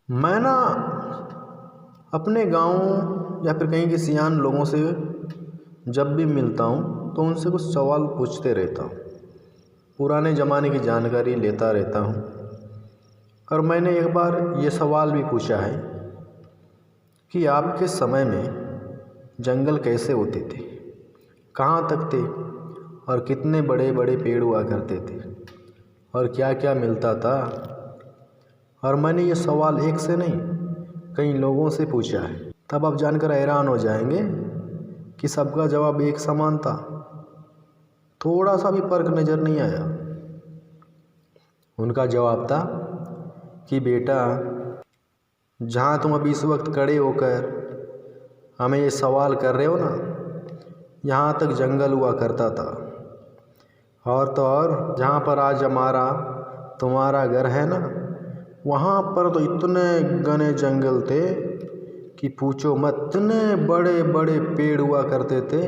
मैं ना अपने गाँव या फिर कहीं के सियान लोगों से जब भी मिलता हूँ तो उनसे कुछ सवाल पूछते रहता हूँ, पुराने ज़माने की जानकारी लेता रहता हूँ। और मैंने एक बार ये सवाल भी पूछा है कि आपके समय में जंगल कैसे होते थे, कहाँ तक थे और कितने बड़े बड़े पेड़ हुआ करते थे और क्या क्या मिलता था। और मैंने ये सवाल एक से नहीं कई लोगों से पूछा है। तब आप जानकर हैरान हो जाएंगे कि सबका जवाब एक समान था, थोड़ा सा भी फर्क नज़र नहीं आया। उनका जवाब था कि बेटा, जहाँ तुम अभी इस वक्त खड़े होकर हमें ये सवाल कर रहे हो ना, यहाँ तक जंगल हुआ करता था। और तो और जहाँ पर आज हमारा तुम्हारा घर है ना, वहाँ पर तो इतने घने जंगल थे कि पूछो मत। इतने बड़े बड़े पेड़ हुआ करते थे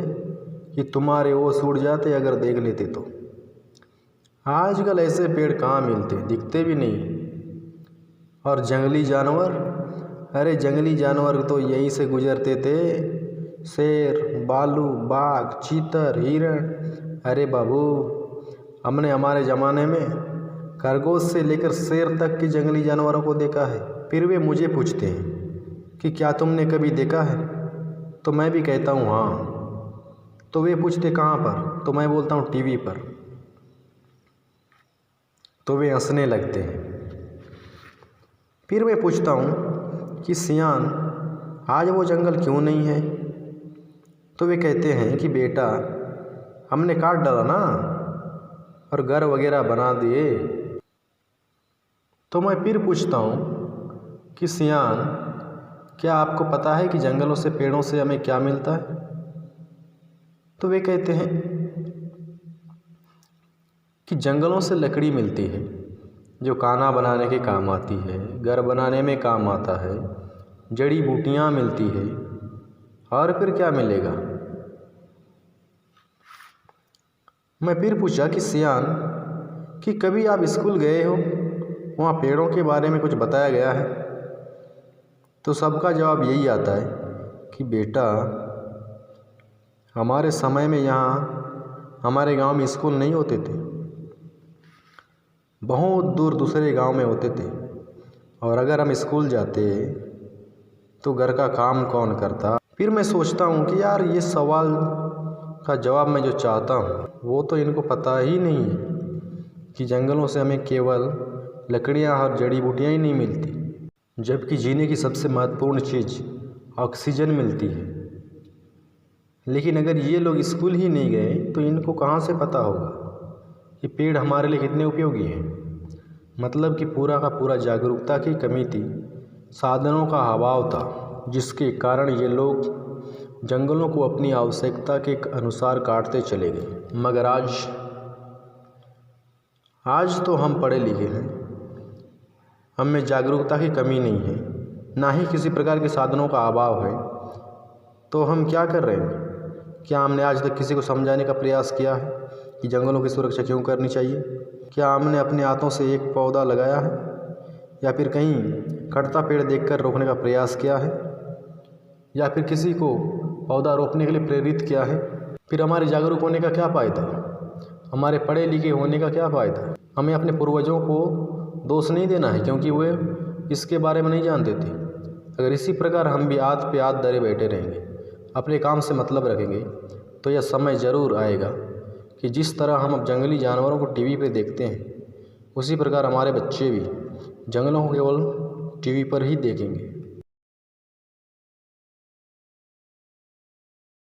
कि तुम्हारे होश उड़ जाते अगर देख लेते तो। आजकल ऐसे पेड़ कहाँ मिलते, दिखते भी नहीं। और जंगली जानवर, अरे जंगली जानवर तो यहीं से गुजरते थे, शेर, भालू, बाघ, चीतर, हिरण। अरे बाबू, हमने हमारे ज़माने में खरगोश से लेकर शेर तक के जंगली जानवरों को देखा है। फिर वे मुझे पूछते हैं कि क्या तुमने कभी देखा है, तो मैं भी कहता हूँ हाँ। तो वे पूछते कहाँ पर, तो मैं बोलता हूँ टीवी पर। तो वे हंसने लगते हैं। फिर मैं पूछता हूँ कि सियान, आज वो जंगल क्यों नहीं है, तो वे कहते हैं कि बेटा, हमने काट डाला ना और घर वगैरह बना दिए। तो मैं फिर पूछता हूँ कि सियान, क्या आपको पता है कि जंगलों से, पेड़ों से हमें क्या मिलता है, तो वे कहते हैं कि जंगलों से लकड़ी मिलती है जो खाना बनाने के काम आती है, घर बनाने में काम आता है, जड़ी बूटियाँ मिलती है, और फिर क्या मिलेगा। मैं फिर पूछा कि सियान, कि कभी आप स्कूल गए हो, वहाँ पेड़ों के बारे में कुछ बताया गया है, तो सबका जवाब यही आता है कि बेटा, हमारे समय में यहाँ हमारे गांव में स्कूल नहीं होते थे, बहुत दूर दूसरे गांव में होते थे। और अगर हम स्कूल जाते तो घर का काम कौन करता। फिर मैं सोचता हूँ कि यार, ये सवाल का जवाब मैं जो चाहता हूँ वो तो इनको पता ही नहीं है कि जंगलों से हमें केवल लकड़ियाँ और जड़ी बूटियाँ ही नहीं मिलती, जबकि जीने की सबसे महत्वपूर्ण चीज़ ऑक्सीजन मिलती है। लेकिन अगर ये लोग स्कूल ही नहीं गए तो इनको कहाँ से पता होगा कि पेड़ हमारे लिए कितने उपयोगी हैं। मतलब कि पूरा का पूरा जागरूकता की कमी थी, साधनों का अभाव था, जिसके कारण ये लोग जंगलों को अपनी आवश्यकता के अनुसार काटते चले गए। मगर आज तो हम पढ़े लिखे हैं, हम में जागरूकता की कमी नहीं है, ना ही किसी प्रकार के साधनों का अभाव है। तो हम क्या कर रहे हैं? क्या हमने आज तक किसी को समझाने का प्रयास किया है कि जंगलों की सुरक्षा क्यों करनी चाहिए? क्या हमने अपने हाथों से एक पौधा लगाया है या फिर कहीं कटता पेड़ देखकर रोकने का प्रयास किया है या फिर किसी को पौधा रोपने के लिए प्रेरित किया है? फिर हमारे जागरूक होने का क्या फ़ायदा, हमारे पढ़े लिखे होने का क्या फ़ायदा? हमें अपने पूर्वजों को दोष नहीं देना है क्योंकि वे इसके बारे में नहीं जानते थे। अगर इसी प्रकार हम भी हाथ पे हाथ धरे बैठे रहेंगे, अपने काम से मतलब रखेंगे, तो यह समय ज़रूर आएगा कि जिस तरह हम अब जंगली जानवरों को टीवी पे देखते हैं, उसी प्रकार हमारे बच्चे भी जंगलों को केवल टीवी पर ही देखेंगे।